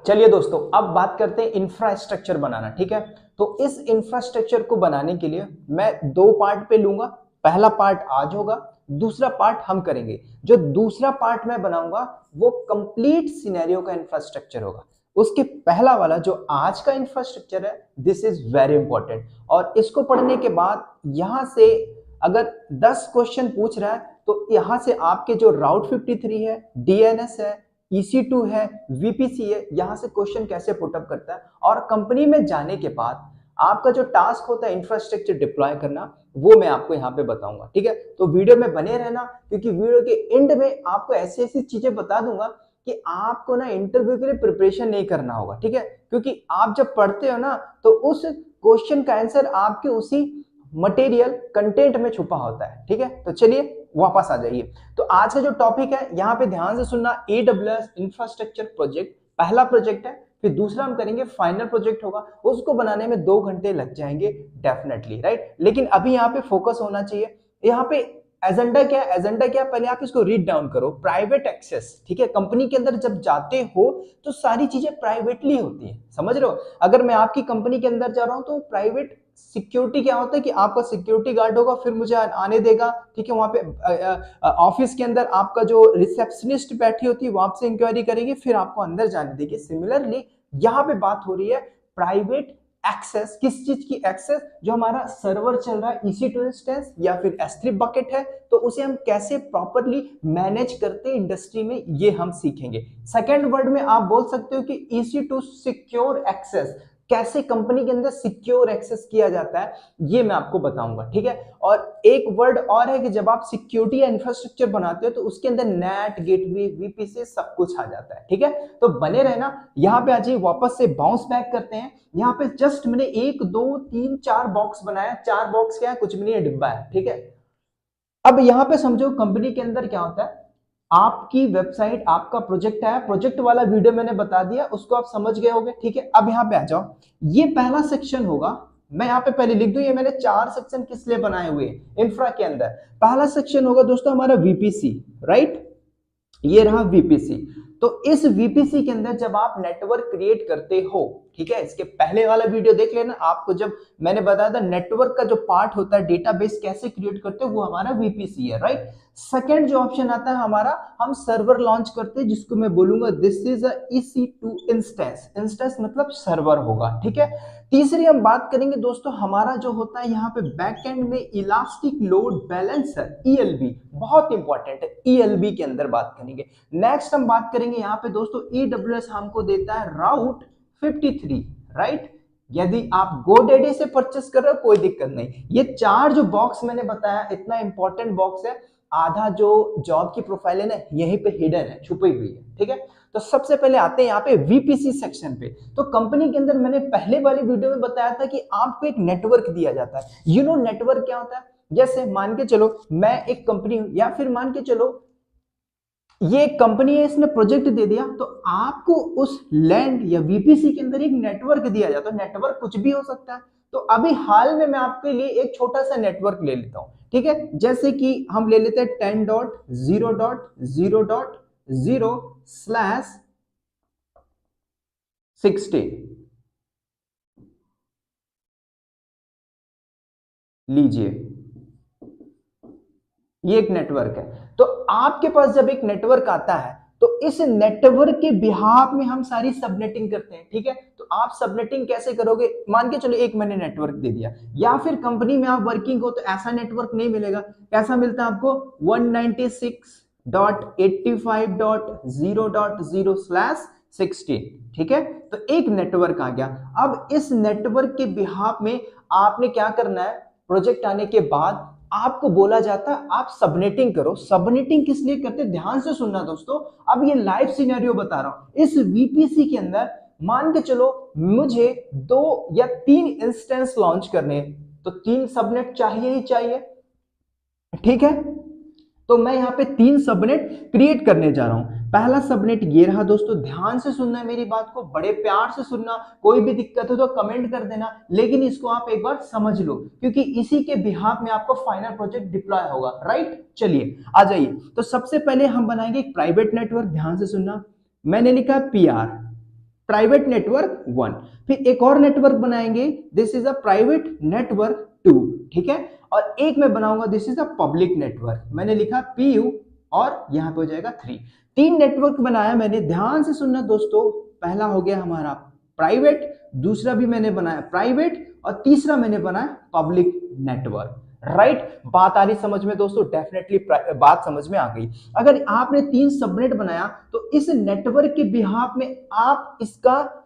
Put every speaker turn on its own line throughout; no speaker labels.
चलिए दोस्तों, अब बात करते हैं इंफ्रास्ट्रक्चर बनाना। ठीक है, तो इस इंफ्रास्ट्रक्चर को बनाने के लिए मैं दो पार्ट पे लूंगा। पहला पार्ट आज होगा, दूसरा पार्ट हम करेंगे। जो दूसरा पार्ट मैं बनाऊंगा वो कंप्लीट सिनेरियो का इंफ्रास्ट्रक्चर होगा। उसके पहला वाला जो आज का इंफ्रास्ट्रक्चर है, दिस इज वेरी इंपॉर्टेंट। और इसको पढ़ने के बाद यहां से अगर 10 क्वेश्चन पूछ रहा है तो यहां से आपके जो राउट 53 है, डीएनएस है, EC2 है, VPC है, यहां से क्वेश्चन कैसे पुटअप करता है। और कंपनी में जाने के बाद आपका जो टास्क होता है इंफ्रास्ट्रक्चर डिप्लॉय करना, वो मैं आपको यहाँ पे बताऊंगा। ठीक है, तो वीडियो में बने रहना, क्योंकि वीडियो के एंड में आपको ऐसी ऐसी चीजें बता दूंगा कि आपको ना इंटरव्यू के लिए प्रिपरेशन नहीं करना होगा। ठीक है, क्योंकि आप जब पढ़ते हो ना तो उस क्वेश्चन का आंसर आपके उसी मटेरियल कंटेंट में छुपा होता है। ठीक है, तो चलिए वापस आ जाइए। तो आज का जो टॉपिक है यहाँ पे ध्यान से सुनना, AWS इंफ्रास्ट्रक्चर प्रोजेक्ट पहला प्रोजेक्ट है, फिर दूसरा हम करेंगे फाइनल प्रोजेक्ट होगा, उसको बनाने में 2 घंटे लग जाएंगे डेफिनेटली, राइट। लेकिन अभी यहाँ पे फोकस होना चाहिए। यहाँ पे एजेंडा क्या है, एजेंडा क्या, पहले आप इसको रीड डाउन करो। प्राइवेट एक्सेस, ठीक है, कंपनी के अंदर जब जाते हो तो सारी चीजें प्राइवेटली होती है, समझ रहे हो। अगर मैं आपकी कंपनी के अंदर जा रहा हूं तो प्राइवेट सिक्योरिटी क्या होता है कि आपका सिक्योरिटी गार्ड होगा, फिर मुझे आने देगा। ठीक है, वहां पे ऑफिस के अंदर आपका जो रिसेप्शनिस्ट बैठी होती है वो आपसे इंक्वायरी करेगी, फिर आपको अंदर जाने देगी। सिमिलरली यहाँ पे बात हो रही है प्राइवेट एक्सेस। किस चीज की एक्सेस? जो हमारा सर्वर चल रहा है EC2 इंस्टेंस या फिर S3 बकेट है, तो उसे हम कैसे प्रॉपरली मैनेज करते हैं इंडस्ट्री में, ये हम सीखेंगे। सेकेंड वर्ड में आप बोल सकते हो कि EC2 सिक्योर एक्सेस, कैसे कंपनी के अंदर सिक्योर एक्सेस किया जाता है, ये मैं आपको बताऊंगा। ठीक है, और एक वर्ड और है कि जब आप सिक्योरिटी या इंफ्रास्ट्रक्चर बनाते हो तो उसके अंदर नेट, गेटवे, VPC सब कुछ आ जाता है। ठीक है, तो बने रहना। यहाँ पे आ जाइए, वापस से बाउंस बैक करते हैं। यहाँ पे जस्ट मैंने 1 2 3 4 बॉक्स बनाया। 4 बॉक्स क्या है, कुछ भी नहीं है, डिब्बा है। ठीक है, अब यहाँ पे समझो कंपनी के अंदर क्या होता है। आपकी वेबसाइट, आपका प्रोजेक्ट है, प्रोजेक्ट वाला वीडियो मैंने बता दिया, उसको आप समझ गए होंगे। ठीक है, अब यहाँ पे आ जाओ। ये पहला सेक्शन होगा, मैं यहाँ पे पहले लिख दूं, ये मैंने 4 सेक्शन किस लिए बनाए हुए इंफ्रा के अंदर। पहला सेक्शन होगा दोस्तों हमारा VPC, राइट। ये रहा VPC। तो इस VPC के अंदर जब आप नेटवर्क क्रिएट करते हो, ठीक है, इसके पहले वाला वीडियो देख लेना, आपको जब मैंने बताया था नेटवर्क का जो पार्ट होता है, डेटाबेस कैसे क्रिएट करते हो, वो हमारा VPC है, राइट। सेकंड जो ऑप्शन आता है हमारा, हम सर्वर लॉन्च करते हैं, जिसको मैं बोलूंगा this is a EC2 instance. Instance मतलब सर्वर होगा। ठीक है, तीसरी हम बात करेंगे दोस्तों, हमारा जो होता है यहाँ पे बैकएंड में इलास्टिक लोड बैलेंसर, ELB, बहुत इंपॉर्टेंट है, ELB के अंदर बात करेंगे। नेक्स्ट हम बात करेंगे यहाँ पे दोस्तों, AWS हमको देता है राउट 53, राइट। यदि आप GoDaddy से परचेस कर रहे हो कोई दिक्कत नहीं। ये 4 जो बॉक्स मैंने बताया, इतना इंपॉर्टेंट बॉक्स है। आधा जो जॉब की प्रोफाइल है ना, यहीं पे हिडन है, छुपी हुई है। ठीक है, तो सबसे पहले आते हैं यहाँ पे VPC सेक्शन पे। तो कंपनी के अंदर मैंने पहले वाली वीडियो में बताया था कि आपको एक नेटवर्क दिया जाता है। यू नो नेटवर्क क्या होता है? जैसे मान के चलो मैं एक कंपनी हूं, या फिर मान के चलो ये एक कंपनी है, इसने प्रोजेक्ट दे दिया, तो आपको उस लैंड या VPC के अंदर एक नेटवर्क दिया जाता है। नेटवर्क कुछ भी हो सकता है। तो अभी हाल में मैं आपके लिए एक छोटा सा नेटवर्क ले लेता हूं। ठीक है, जैसे कि हम ले लेते हैं 10.0.0.0/60। लीजिए, ये एक नेटवर्क है। तो आपके पास जब एक नेटवर्क आता है तो इस नेटवर्क के बिहाफ में हम सारी सबनेटिंग करते हैं। ठीक है, तो आप सबनेटिंग कैसे करोगे? मान के चलो एक मैंने नेटवर्क दे दिया, या फिर कंपनी में आप वर्किंग हो तो ऐसा नेटवर्क नहीं मिलेगा। कैसा मिलता है आपको? 196.85.0.0/16। ठीक है, तो एक नेटवर्क आ गया। अब इस नेटवर्क के बिहाफ में आपने क्या करना है? प्रोजेक्ट आने के बाद आपको बोला जाता है आप सबनेटिंग करो। सबनेटिंग किस लिए करते हैं, ध्यान से सुनना दोस्तों। अब ये लाइव सिनेरियो बता रहा हूं। इस VPC के अंदर मान के चलो मुझे 2 या 3 इंस्टेंस लॉन्च करने, तो 3 सबनेट चाहिए ही चाहिए। ठीक है, तो मैं यहाँ पे 3 सबनेट क्रिएट करने जा रहा हूं। पहला सबनेट ये रहा दोस्तों, ध्यान से सुनना है मेरी बात को, बड़े प्यार से सुनना। कोई भी दिक्कत हो तो कमेंट कर देना, लेकिन इसको आप एक बार समझ लो, क्योंकि इसी के बिहाफ में आपको फाइनल प्रोजेक्ट डिप्लॉय होगा, राइट। चलिए आ जाइए। तो सबसे पहले हम बनाएंगे एक प्राइवेट नेटवर्क। ध्यान से सुनना, मैंने लिखा PR, प्राइवेट नेटवर्क 1। फिर एक और नेटवर्क बनाएंगे, this is a private network 2, ठीक है। और एक मैं बनाऊंगा, this is a public network, मैंने लिखा PU और यहां पे हो जाएगा 3। 3 नेटवर्क बनाया मैंने, ध्यान से सुनना दोस्तों। पहला हो गया हमारा प्राइवेट, दूसरा भी मैंने बनाया प्राइवेट, और तीसरा मैंने बनाया पब्लिक नेटवर्क। राइट, बात आ रही समझ में दोस्तों? डेफिनेटली बात समझ में आ गई। अगर आपने 3 सबनेट बनाया तो इस नेटवर्क के बिहाफ में आप इसका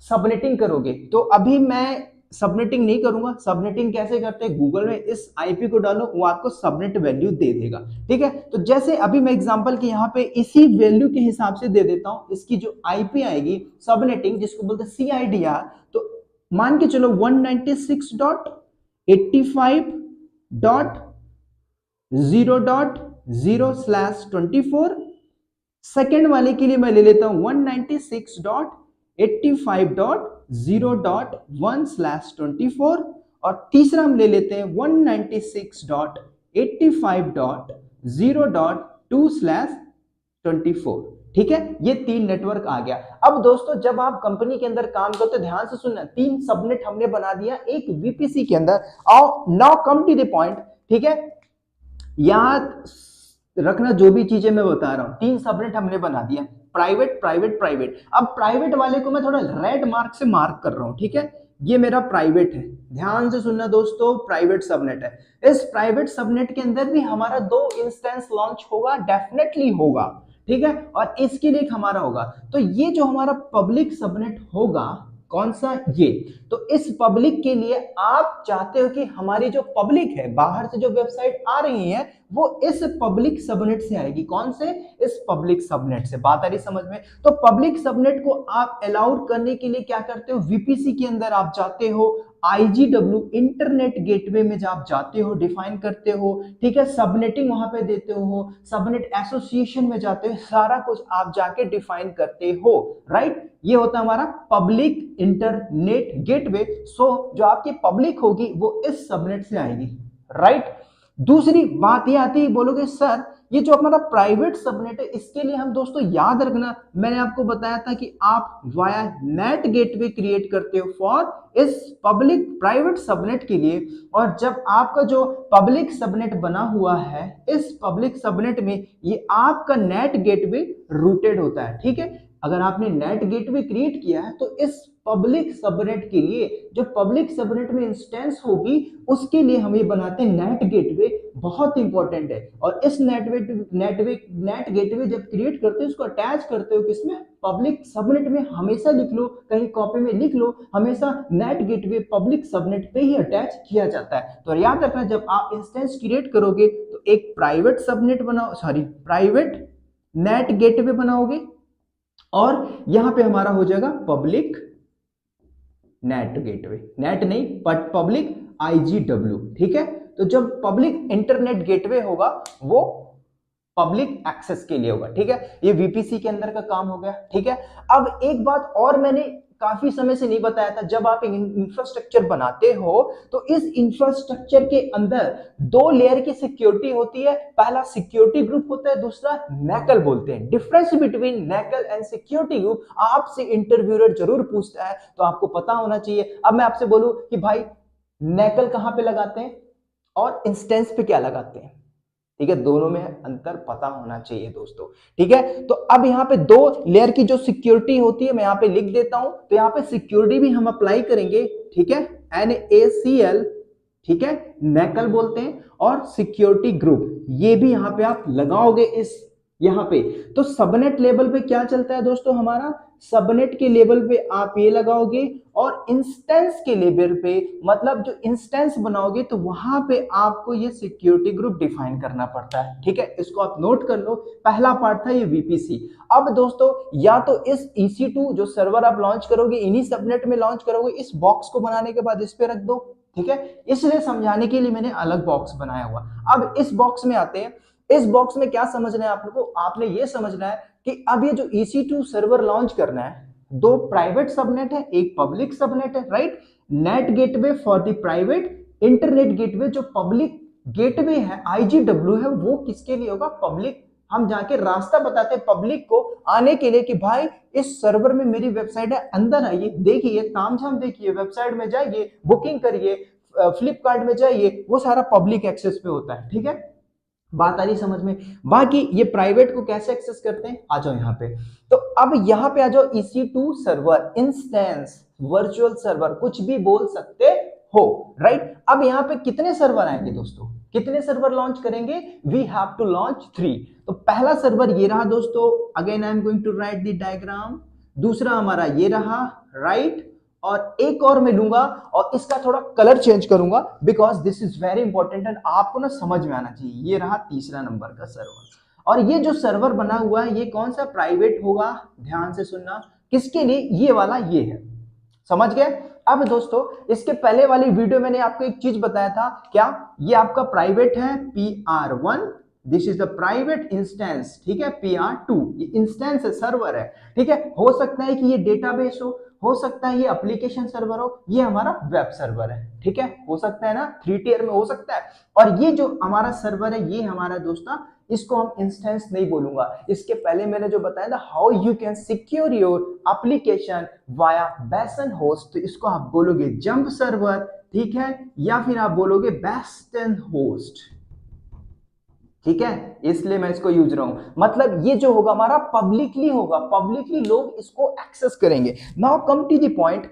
सबनेटिंग करोगे। तो अभी मैं सबनेटिंग नहीं करूंगा। सबनेटिंग कैसे करते हैं? गूगल में इस आईपी को डालो, वो आपको सबनेट वैल्यू दे देगा, ठीक है। तो जैसे अभी मैं एग्जांपल के यहाँ पे इसी वैल्यू के हिसाब से दे देता हूं, इसकी जो आईपी आएगी सबनेटिंग, जिसको बोलते हैं CIDR, तो मान के चलो 196.85.0.0/24। सेकेंड वाले के लिए मैं ले लेता हूं 196.85.0.1/24, और तीसरा हम ले लेते हैं 196.85.0.2/24, ठीक है। ये 3 नेटवर्क आ गया। अब दोस्तों जब आप कंपनी के अंदर काम करते, ध्यान से सुनना, 3 सबनेट हमने बना दिया एक VPC के अंदर। Now come to the point, ठीक है। याद रखना जो भी चीजें मैं बता रहा हूं, 3 सबनेट हमने बना दिया, प्राइवेट प्राइवेट प्राइवेट। अब प्राइवेट वाले को मैं थोड़ा रेड मार्क से मार्क कर रहा हूं, ठीक है। ये मेरा प्राइवेट है, ध्यान से सुनना दोस्तों, प्राइवेट सबनेट है। इस प्राइवेट सबनेट के अंदर भी हमारा 2 इंस्टेंस लॉन्च होगा, डेफिनेटली होगा, ठीक है। और इसके लिए एक हमारा होगा। तो ये जो हमारा पब्लिक सबनेट होगा, कौन सा? ये। तो इस पब्लिक के लिए आप चाहते हो कि हमारी जो पब्लिक है, बाहर से जो वेबसाइट आ रही है, वो इस पब्लिक सबनेट से आएगी। कौन से? इस पब्लिक सबनेट से। बात आ रही समझ में? तो पब्लिक सबनेट को आप अलाउड करने के लिए क्या करते हो? VPC के अंदर आप जाते हो, IGW इंटरनेट गेटवे में जब आप जाते हो, डिफाइन करते हो, ठीक है। सबनेटिंग वहां पे देते हो, सबनेट एसोसिएशन में जाते हो, सारा कुछ आप जाके डिफाइन करते हो, राइट। ये होता है हमारा पब्लिक इंटरनेट गेटवे। सो जो आपकी पब्लिक होगी वो इस सबनेट से आएगी, राइट। दूसरी बात ये आती है, बोलोगे सर ये जो हमारा प्राइवेट सबनेट है, इसके लिए हम दोस्तों याद रखना, मैंने आपको बताया था कि आप वाया नेट गेटवे क्रिएट करते हो फॉर इस पब्लिक प्राइवेट सबनेट के लिए। और जब आपका जो पब्लिक सबनेट बना हुआ है, इस पब्लिक सबनेट में ये आपका नेट गेटवे रूटेड होता है, ठीक है। अगर आपने नेट गेटवे क्रिएट किया है तो इस पब्लिक सबनेट के लिए, जो पब्लिक सबनेट में इंस्टेंस होगी, उसके लिए हम ये बनाते हैं नेट गेटवे, बहुत इंपॉर्टेंट है। और इस नेट गेटवे जब क्रिएट करते हो, उसको अटैच करते हो किसमें? पब्लिक सबनेट में। हमेशा लिख लो, कहीं कॉपी में लिख लो, हमेशा नेट गेटवे पब्लिक सबनेट पे ही अटैच किया जाता है। तो याद रखना, जब आप इंस्टेंस क्रिएट करोगे तो एक प्राइवेट सबनेट बनाओ, प्राइवेट नेट गेटवे बनाओगे, और यहां पे हमारा हो जाएगा पब्लिक नेट गेटवे, नेट नहीं बट पब्लिक IGW, ठीक है। तो जब पब्लिक इंटरनेट गेटवे होगा वो पब्लिक एक्सेस के लिए होगा, ठीक है। ये VPC के अंदर का काम हो गया, ठीक है। अब एक बात और मैंने काफी समय से नहीं बताया था, जब आप इंफ्रास्ट्रक्चर बनाते हो तो इस इंफ्रास्ट्रक्चर के अंदर 2 लेयर की सिक्योरिटी होती है। पहला सिक्योरिटी ग्रुप होता है, दूसरा नैकल बोलते हैं। Difference between NACL and security group आपसे इंटरव्यूअर जरूर पूछता है, तो आपको पता होना चाहिए। अब मैं आपसे बोलूं कि भाई नैकल कहां पे लगाते हैं और इंस्टेंस पे क्या लगाते हैं, ठीक है। दोनों में अंतर पता होना चाहिए दोस्तों, ठीक है। तो अब यहाँ पे 2 लेयर की जो सिक्योरिटी होती है, मैं यहाँ पे लिख देता हूं। तो यहाँ पे सिक्योरिटी भी हम अप्लाई करेंगे, ठीक है, NACL, ठीक है, नैकल बोलते हैं। और सिक्योरिटी ग्रुप ये भी यहाँ पे आप लगाओगे इस यहाँ पे। तो सबनेट लेवल पे क्या चलता है दोस्तों हमारा? सबनेट के लेवल पे आप ये लगाओगे, और इंस्टेंस के लेवल पे, मतलब जो इंस्टेंस बनाओगे तो वहां पे आपको ये सिक्योरिटी ग्रुप डिफाइन करना पड़ता है, ठीक है। इसको आप नोट कर लो। पहला पार्ट था ये VPC। अब दोस्तों या तो इस EC2 जो सर्वर आप लॉन्च करोगे, इन्हीं सबनेट में लॉन्च करोगे, इस बॉक्स को बनाने के बाद इस पे रख दो, ठीक है। इसलिए समझाने के लिए मैंने अलग बॉक्स बनाया हुआ। अब इस बॉक्स में आते हैं। इस बॉक्स में क्या समझना है आप लोगों को? आपने ये समझना है कि अब ये जो EC2 सर्वर लॉन्च करना है, 2 प्राइवेट सबनेट है, एक पब्लिक सबनेट है, right. Net gateway for the private, internet gateway जो पब्लिक गेटवे है IGW है, वो किसके लिए होगा? पब्लिक हम जाके रास्ता बताते हैं पब्लिक को आने के लिए कि भाई इस सर्वर में मेरी वेबसाइट है, अंदर आइए, देखिए, तामझाम देखिए, वेबसाइट में जाइए, बुकिंग करिए, फ्लिपकार्ट में जाइए, वो सारा पब्लिक एक्सेस पे होता है। ठीक है, बात आ रही समझ में। बाकी ये प्राइवेट को कैसे एक्सेस करते हैं, आ जाओ यहाँ पे। तो अब यहाँ पे आ जाओ, EC2 server, instance, virtual server, कुछ भी बोल सकते हो, राइट। अब यहाँ पे कितने सर्वर आएंगे दोस्तों, कितने सर्वर लॉन्च करेंगे, वी हैव टू लॉन्च 3। तो पहला सर्वर ये रहा दोस्तों, again I am going to write the diagram. दूसरा हमारा ये रहा, राइट, और एक और मैं लूंगा और इसका थोड़ा कलर चेंज करूंगा because this is very important and आपको ना समझ में आना चाहिए। ये रहा तीसरा नंबर का सर्वर, और ये जो सर्वर बना हुआ है ये कौन सा, प्राइवेट होगा, ध्यान से सुनना, किसके लिए, ये वाला, ये है, समझ गए। अब दोस्तों इसके पहले वाली वीडियो मैंने आपको एक चीज बताया था, क्या, ये आपका प्राइवेट है PR1, this is the private instance, ठीक है, PR2 ये इंस्टेंस है, सर्वर है, ठीक है। हो सकता है कि ये डेटाबेस हो सकता है ये एप्लीकेशन सर्वर हो, ये हमारा वेब सर्वर है, ठीक है, हो सकता है ना, 3 टियर में हो सकता है। और ये जो हमारा सर्वर है ये हमारा दोस्तों, इसको हम इंस्टेंस नहीं बोलूंगा, इसके पहले मैंने जो बताया था how you can secure your application via बेसन होस्ट, तो इसको आप बोलोगे जंप सर्वर, ठीक है, या फिर आप बोलोगे बेसन होस्ट, ठीक है, इसलिए मैं इसको यूज रहा हूं। मतलब ये जो होगा हमारा पब्लिकली होगा, पब्लिकली लोग इसको एक्सेस करेंगे। Now come to the point,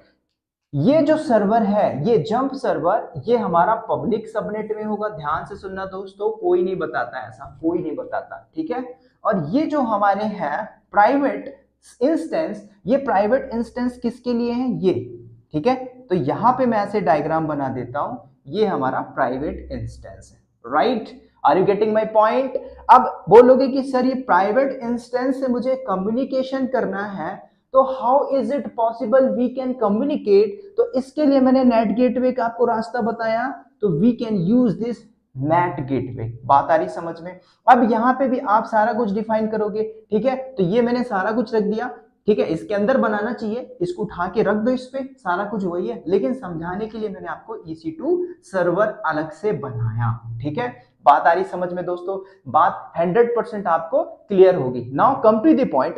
ये जो सर्वर है, ये जंप सर्वर, ये हमारा पब्लिक सबनेट में होगा, ध्यान से सुनना दोस्तों, कोई नहीं बताता ऐसा, कोई नहीं बताता, ठीक है। और ये जो हमारे हैं प्राइवेट इंस्टेंस, ये प्राइवेट इंस्टेंस किसके लिए है, ये, ठीक है। तो यहां पे मैं ऐसे डायग्राम बना देता हूं, ये हमारा प्राइवेट इंस्टेंस है, right. Are you getting my point. अब बोलोगे कि सर ये प्राइवेट इंस्टेंस से मुझे कम्युनिकेशन करना है, तो how is it possible we can communicate, तो इसके लिए मैंने नेट गेटवे का आपको रास्ता बताया, तो we can use this NAT gateway. बात आ रही समझ में। अब यहाँ पे भी आप सारा कुछ डिफाइन करोगे, ठीक है, तो ये मैंने सारा कुछ रख दिया, ठीक है, इसके अंदर बनाना चाहिए, इसको उठा के रख दो, इस पे सारा कुछ वही है, लेकिन समझाने के लिए मैंने आपको EC2 सर्वर अलग से बनाया, ठीक है। बात आ रही समझ में दोस्तों, बात 100% आपको क्लियर होगी। Now come to the point,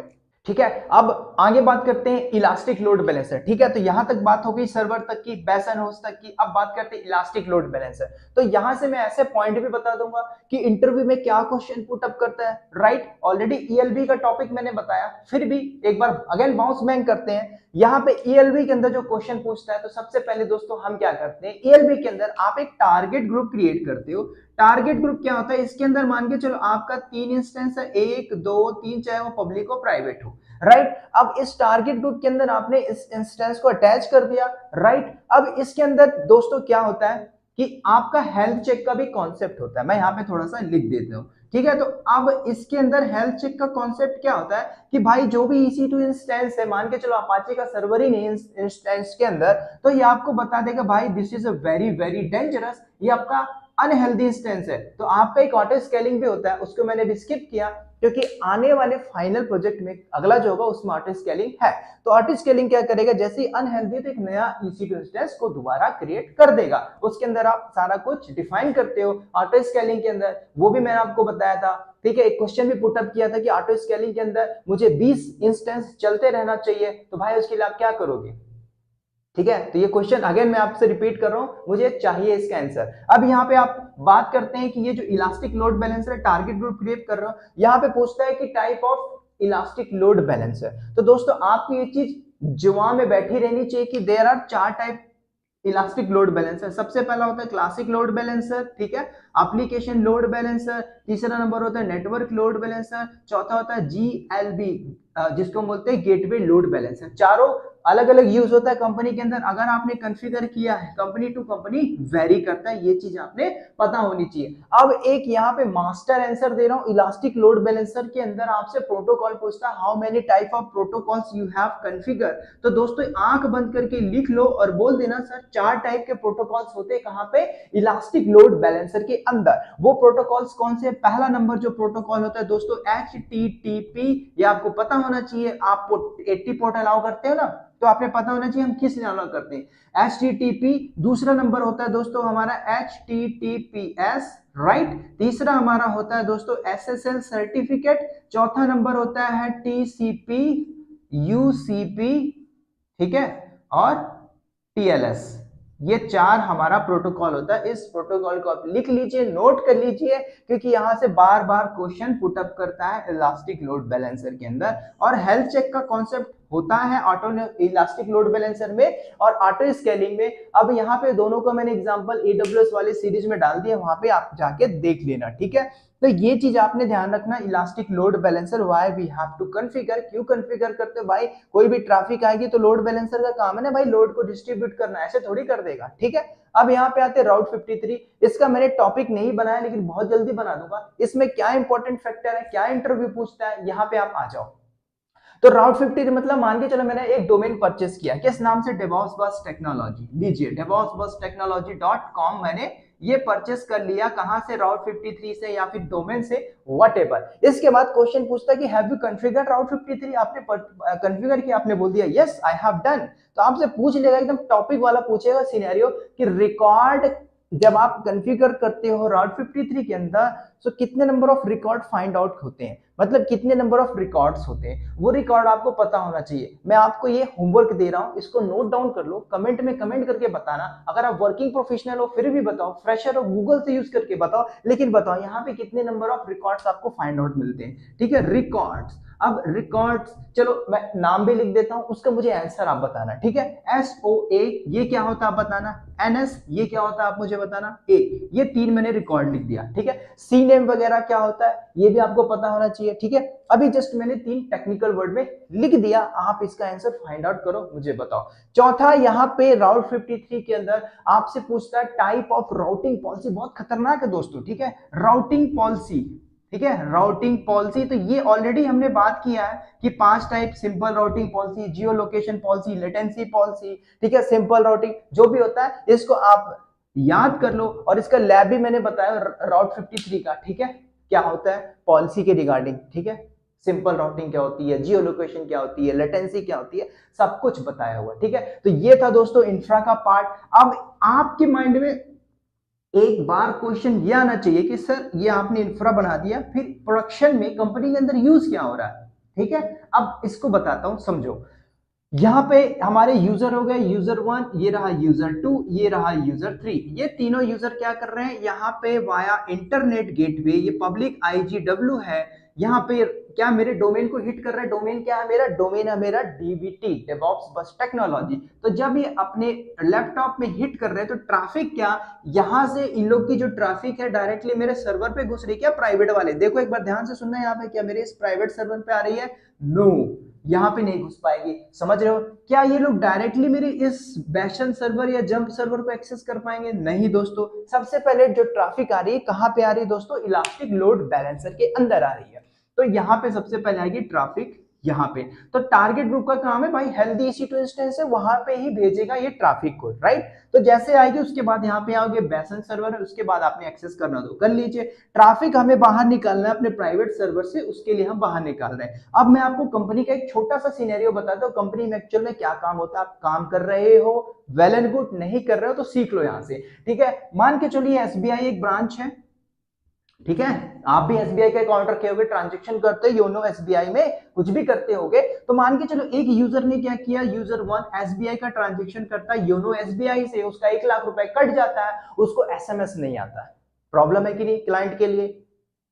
ठीक है। अब आगे बात करते हैं इलास्टिक लोड बैलेंसर, ठीक है। तो यहां तक बात हो गई सर्वर तक की, बेसन होस्ट तक की। अब बात करते हैं इलास्टिक लोड बैलेंसर। तो यहां से मैं ऐसे पॉइंट भी बता दूंगा कि इंटरव्यू में क्या क्वेश्चन पुट अप करता है, राइट। ऑलरेडी ELB का टॉपिक मैंने बताया, फिर भी एक बार अगेन बाउंस बैक करते हैं। यहाँ पे ELB के अंदर जो क्वेश्चन पूछता है, तो सबसे पहले दोस्तों हम क्या करते हैं, ELB के अंदर आप एक टारगेट ग्रुप क्रिएट करते हो। टारगेट ग्रुप क्या होता है, इसके अंदर मान के चलो आपका 3 इंस्टेंस है, 1 2 3, चाहे वो पब्लिक हो प्राइवेट हो, राइट। अब इस टारगेट ग्रुप के अंदर आपने इस इंस्टेंस को अटैच कर दिया, राइट। अब इसके अंदर दोस्तों क्या होता है कि आपका हेल्थ चेक का भी कॉन्सेप्ट होता है, मैं यहाँ पे थोड़ा सा लिख देता हूँ, ठीक है। तो अब इसके अंदर हेल्थ चेक का कॉन्सेप्ट क्या होता है कि भाई जो भी EC2 इंस्टेंस है, मान के चलो अपाचे का सर्वर ही नहीं इंस्टेंस के अंदर, तो ये आपको बता देगा भाई this is a very very dangerous, ये आपका अनहेल्दी इंस्टेंस है। तो आपका एक ऑटो स्केलिंग भी होता है, उसको मैंने भी स्किप किया क्योंकि आने वाले फाइनल प्रोजेक्ट में अगला जो होगा उसमें ऑटो स्केलिंग है। तो ऑटो स्केलिंग क्या करेगा, जैसे ही अनहेल्दी तो एक नया EC2 इंस्टेंस को दोबारा क्रिएट कर देगा, उसके अंदर आप सारा कुछ डिफाइन करते हो ऑटो स्केलिंग के अंदर, वो भी मैंने आपको बताया था, ठीक है। एक क्वेश्चन भी पुट अप किया था कि ऑटो स्केलिंग के अंदर मुझे 20 इंस्टेंस चलते रहना चाहिए, तो भाई उसके लिए आप क्या करोगे, ठीक है। तो ये क्वेश्चन अगेन मैं आपसे रिपीट कर रहा हूं, मुझे चाहिए इसका आंसर। अब यहाँ पे आप बात करते हैं कि ये जो elastic load balancer target group create कर रहा हूं, यहाँ पे पूछता है कि type of elastic load balancer. तो दोस्तों आपको ये चीज जुबान में बैठी रहनी चाहिए कि there are 4 type elastic load balancer. सबसे पहला होता है क्लासिक लोड बैलेंसर, ठीक है, एप्लीकेशन लोड बैलेंसर, तीसरा नंबर होता है नेटवर्क लोड बैलेंसर, चौथा होता है GLB जिसको बोलते हैं गेटवे लोड बैलेंसर। चारों अलग अलग यूज होता है कंपनी के अंदर, अगर आपने कॉन्फ़िगर किया है, कंपनी टू कंपनी वेरी करता है, ये चीज आपने पता होनी चाहिए। अब एक यहाँ पे मास्टर आंसर दे रहा हूं, इलास्टिक लोड बैलेंसर के अंदर आपसे प्रोटोकॉल पूछता है how many type of protocols you have configure. तो दोस्तों आंख बंद करके लिख लो और बोल देना सर 4 टाइप के प्रोटोकॉल्स होते हैं कहां पे, इलास्टिक लोड बैलेंसर के अंदर। वो प्रोटोकॉल्स कौन से, पहला नंबर जो प्रोटोकॉल होता है दोस्तों HTTP, ये आपको पता होना चाहिए। आप 80 पोर्ट अलाउ करते हो ना, तो आपने पता होना चाहिए हम किस लिए डाउनलोड करते हैं, HTTP। दूसरा नंबर होता है दोस्तों हमारा HTTPS, राइट। तीसरा हमारा होता है दोस्तों SSL सर्टिफिकेट। चौथा नंबर होता है TCP UCP, ठीक है, और TLS। ये चार हमारा प्रोटोकॉल होता है। इस प्रोटोकॉल को आप लिख लीजिए, नोट कर लीजिए, क्योंकि यहां से बार बार क्वेश्चन पुट अप करता है इलास्टिक लोड बैलेंसर के अंदर। और हेल्थ चेक का कॉन्सेप्ट होता है ऑटो इलास्टिक लोड बैलेंसर में और ऑटो स्केलिंग में। अब यहाँ पे दोनों को मैंने एग्जांपल AWS वाले सीरीज में डाल दिया, वहां पे आप जाके देख लेना, ठीक है। तो ये चीज आपने ध्यान रखना, elastic load balancer why we have to configure, क्यों कॉन्फ़िगर करते हो भाई, कोई भी ट्रैफिक आएगी तो लोड बैलेंसर का काम है ना भाई लोड को डिस्ट्रीब्यूट करना, ऐसे थोड़ी कर देगा, ठीक है। अब यहाँ पे आते राउट 53, इसका मैंने टॉपिक नहीं बनाया लेकिन बहुत जल्दी बना दूंगा। इसमें क्या इंपॉर्टेंट फैक्टर है, क्या इंटरव्यू पूछता है, यहाँ पे आप आ जाओ। तो राउट 53 मतलब मान के चलो मैंने एक डोमेन परचेस किया, किस नाम से, डेवॉप्स बस टेक्नोलॉजी, लीजिए devopsbustechnology.com मैंने ये परचेस कर लिया, कहां से, राउट 53 से या फिर डोमेन से, व्हाटएवर। इसके बाद क्वेश्चन पूछता है कि हैव यू कॉन्फ़िगर्ड राउट 53, आपने कॉन्फ़िगर किया, आपने बोल दिया यस आई हैव डन, तो आपसे पूछ लेगा, एकदम टॉपिक वाला पूछेगा सिनेरियो कि रिकॉर्ड जब आप कॉन्फ़िगर करते हो राउट 53 के अंदर तो कितने number of record find out होते हैं, मतलब कितने नंबर ऑफ रिकॉर्ड्स होते हैं, वो रिकॉर्ड आपको पता होना चाहिए। मैं आपको ये होमवर्क दे रहा हूं, इसको नोट डाउन कर लो, कमेंट में कमेंट करके बताना। अगर आप वर्किंग प्रोफेशनल हो फिर भी बताओ, फ्रेशर हो गूगल से यूज करके बताओ, लेकिन बताओ यहाँ पे कितने नंबर ऑफ रिकॉर्ड्स आपको फाइंड आउट मिलते हैं, ठीक है, रिकॉर्ड्स। अब रिकॉर्ड्स, चलो मैं नाम भी लिख देता हूं, उसका मुझे आंसर आप बताना, ठीक है। SOA ये क्या होता है आप बताना, NS ये क्या होता है आप मुझे बताना, A ये तीन मैंने रिकॉर्ड लिख दिया, ठीक है। C नेम वगैरह क्या होता है ये भी आपको पता होना चाहिए, ठीक है। अभी जस्ट मैंने तीन टेक्निकल वर्ड में लिख दिया, आप इसका आंसर फाइंड आउट करो, मुझे बताओ। चौथा यहाँ पे राउट 53 के अंदर आपसे पूछता है टाइप ऑफ राउटिंग पॉलिसी, बहुत खतरनाक है दोस्तों, ठीक है, राउटिंग पॉलिसी, ठीक है, राउटिंग पॉलिसी। तो ये ऑलरेडी हमने बात किया है कि 5 टाइप, सिंपल राउटिंग पॉलिसी, जियो लोकेशन पॉलिसी, लेटेंसी पॉलिसी, ठीक है, सिंपल राउटिंग जो भी होता है इसको आप याद कर लो। और इसका लैब भी मैंने बताया राउट 53 का, ठीक है, क्या होता है पॉलिसी के रिगार्डिंग, ठीक है, सिंपल राउटिंग क्या होती है, जियो लोकेशन क्या होती है, लेटेंसी क्या होती है, सब कुछ बताया हुआ, ठीक है। तो ये था दोस्तों इंफ्रा का पार्ट। अब आपके माइंड में एक बार क्वेश्चन ये आना चाहिए कि सर ये आपने इंफ्रा बना दिया, फिर प्रोडक्शन में कंपनी के अंदर यूज क्या हो रहा है, ठीक है। अब इसको बताता हूं, समझो। यहाँ पे हमारे यूजर हो गए, यूजर 1, ये रहा यूजर 2, ये रहा यूजर 3। ये तीनों यूजर क्या कर रहे हैं, यहाँ पे वाया इंटरनेट गेटवे, ये पब्लिक IGW है, यहाँ पे क्या मेरे डोमेन को हिट कर रहा है। डोमेन क्या है मेरा, डोमेन है मेरा DBT, डेवॉप्स बस टेक्नोलॉजी। तो जब ये अपने लैपटॉप में हिट कर रहे हैं तो ट्रैफिक क्या, यहाँ से इन लोग की जो ट्रैफिक है डायरेक्टली मेरे सर्वर पे घुस रही है, क्या प्राइवेट वाले, देखो एक बार ध्यान से सुनना, यहाँ पे क्या मेरे इस प्राइवेट सर्वर पे आ रही है, नो, यहाँ पे नहीं घुस पाएगी, समझ रहे हो। क्या ये लोग डायरेक्टली मेरे इस बैशन सर्वर या जंप सर्वर को एक्सेस कर पाएंगे, नहीं दोस्तों। सबसे पहले जो ट्रैफिक आ रही है कहाँ पे आ रही है दोस्तों, इलास्टिक लोड बैलेंसर के अंदर आ रही है। तो यहाँ पे सबसे पहले आएगी ट्रैफिक, यहाँ पे तो टारगेट ग्रुप का काम है भाई हेल्दी EC2 इंस्टेंस है, वहां पे ही भेजेगा ये ट्रैफिक को, राइट। तो जैसे आएगी उसके बाद यहाँ पे आओगे बैसन सर्वर है, उसके बाद आपने एक्सेस करना तो कर लीजिए। ट्रैफिक हमें बाहर निकालना है अपने प्राइवेट सर्वर से, उसके लिए हम बाहर निकाल रहे हैं। अब मैं आपको कंपनी का एक छोटा सा सिनेरियो बताता हूँ, कंपनी में एक्चुअल में क्या काम होता है। आप काम कर रहे हो, वेल एंड गुड, नहीं कर रहे हो तो सीख लो यहाँ से, ठीक है। मान के चलिए SBI एक ब्रांच है, ठीक है, आप भी SBI का अकाउंट रखे होगे, ट्रांजैक्शन करते हो योनो SBI में, कुछ भी करते होगे। तो मान के चलो एक यूजर ने क्या किया, यूजर 1 SBI का ट्रांजैक्शन करता है योनो SBI से, उसका 1 लाख रुपए कट जाता है, उसको SMS नहीं आता है। प्रॉब्लम है कि नहीं क्लाइंट के लिए,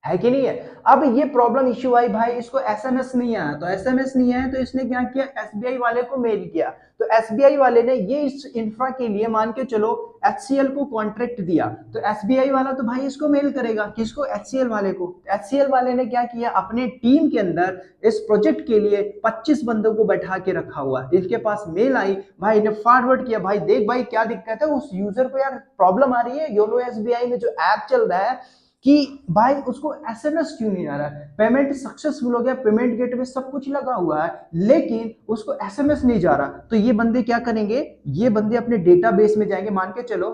है कि नहीं है। अब ये प्रॉब्लम इश्यू आई भाई, इसको SMS नहीं आया, तो SMS नहीं आया तो इसने क्या किया, SBI वाले को मेल किया। तो SBI वाले ने ये इस इंफ्रा के लिए मान के चलो HCL को कॉन्ट्रैक्ट दिया, तो SBI वाला तो भाई इसको मेल करेगा, किसको, HCL वाले को। HCL वाले ने क्या किया, अपने टीम के अंदर इस प्रोजेक्ट के लिए 25 बंदों को बैठा के रखा हुआ। इसके पास मेल आई, भाई ने फॉरवर्ड किया, भाई देख भाई क्या दिक्कत है, उस यूजर को यार प्रॉब्लम आ रही है योनो SBI में जो ऐप चल रहा है कि भाई उसको SMS क्यों नहीं आ रहा है, पेमेंट सक्सेसफुल हो गया, पेमेंट गेटवे सब कुछ लगा हुआ है, लेकिन उसको SMS नहीं जा रहा। तो ये बंदे क्या करेंगे, ये बंदे अपने डेटाबेस में जाएंगे, मान के चलो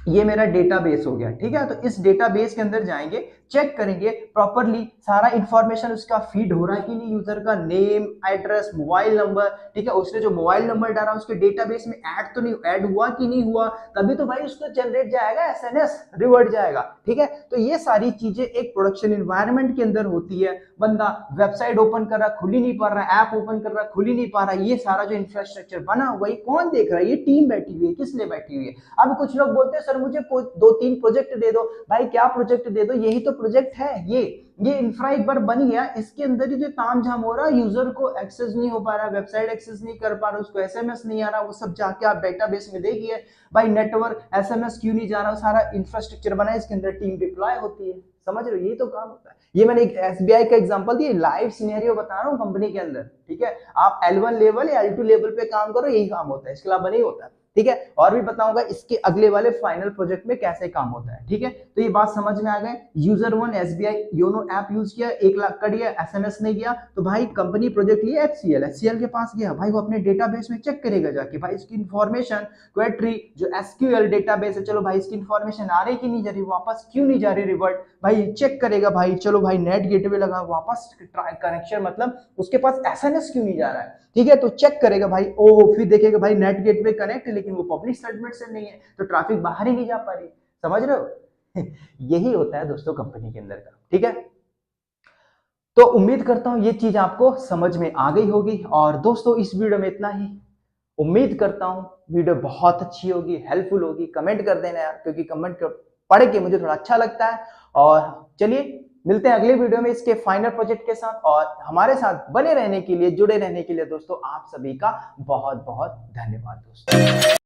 ये मेरा डेटाबेस हो गया, ठीक है। तो इस डेटाबेस के अंदर जाएंगे, चेक करेंगे प्रॉपरली सारा इंफॉर्मेशन उसका फीड हो रहा है कि नहीं, यूजर का नेम, एड्रेस, मोबाइल नंबर, ठीक है, उसने जो मोबाइल नंबर डाला उसके डेटाबेस में ऐड तो नहीं, ऐड हुआ कि नहीं हुआ, तभी तो भाई उसको जनरेट जाएगा एसएनएस, रिवर्ट जाएगा, ठीक है। तो ये सारी चीजें एक प्रोडक्शन एनवायरनमेंट के अंदर होती है। बंदा वेबसाइट ओपन कर रहा, खुल ही नहीं पा रहा, ऐप ओपन कर रहा, खुल ही नहीं पा रहा, ये सारा जो इंफ्रास्ट्रक्चर बना हुआ है कौन देख रहा है, ये टीम बैठी हुई है, किस लिए बैठी हुई है। अब कुछ लोग बोलते हैं सर मुझे 2-3 प्रोजेक्ट दे दो, भाई क्या प्रोजेक्ट दे दो, यही तो प्रोजेक्ट है। ये इंफ्रा एक बार बन गया, इसके अंदर ही जो तामझाम हो रहा है, यूजर को एक्सेस नहीं हो पा रहा, वेबसाइट एक्सेस नहीं कर पा रहा, उसको एसएमएस नहीं आ रहा, वो सब जाके आप डेटाबेस में देखिए भाई नेटवर्क एसएमएस क्यों नहीं जा रहा, सारा इंफ्रास्ट्रक्चर बना है, इसके अंदर टीम डिप्लॉय होती है, समझ रहे हो, ये तो काम होता है। ये मैंने एक एसबीआई का एग्जांपल दिया, लाइव सिनेरियो बता रहा हूँ कंपनी के अंदर, ठीक है। आप L1 लेवल या L2 लेवल पे काम करो, यही काम होता है, इसके अलावा नहीं होता, ठीक है। और भी बताऊंगा इसके अगले वाले फाइनल प्रोजेक्ट में कैसे काम होता है, ठीक है। तो ये बात समझ में आ गए। User 1 SBI YONO app use किया, 1 लाख का दिया, एसएमएस नहीं गया, तो भाई कंपनी प्रोजेक्ट लिया एचसीएल के पास गया, भाई वो अपने डेटाबेस में चेक करेगा जाके, भाई इसकी इंफॉर्मेशन क्वेरी जो एसक्यूएल डेटाबेस है, चलो भाई इसकी इंफॉर्मेशन आ रही कि नहीं जा रही, वापस क्यों नहीं जा रही रिवर्ट, भाई चेक करेगा, भाई चलो भाई नेट गेटवे लगा, वापस कनेक्शन, मतलब उसके पास एसएनएस क्यों नहीं जा रहा है, ठीक है, तो चेक करेगा भाई, ओ फिर देखेगा भाई नेट गेटवे कनेक्ट, लेकिन वो पब्लिक सेगमेंट से नहीं है, तो ट्रैफिक बाहर ही नहीं जा पा रही, समझ रहे हो। यही होता है दोस्तों कंपनी के अंदर का, ठीक है। तो उम्मीद करता हूं ये चीज आपको समझ में आ गई होगी। और दोस्तों इस वीडियो में इतना ही, उम्मीद करता हूं वीडियो बहुत अच्छी होगी, हेल्पफुल होगी। कमेंट कर देना यार, क्योंकि कमेंट पढ़ के मुझे थोड़ा अच्छा लगता है। और चलिए मिलते हैं अगले वीडियो में इसके फाइनल प्रोजेक्ट के साथ। और हमारे साथ बने रहने के लिए, जुड़े रहने के लिए दोस्तों आप सभी का बहुत बहुत धन्यवाद दोस्तों।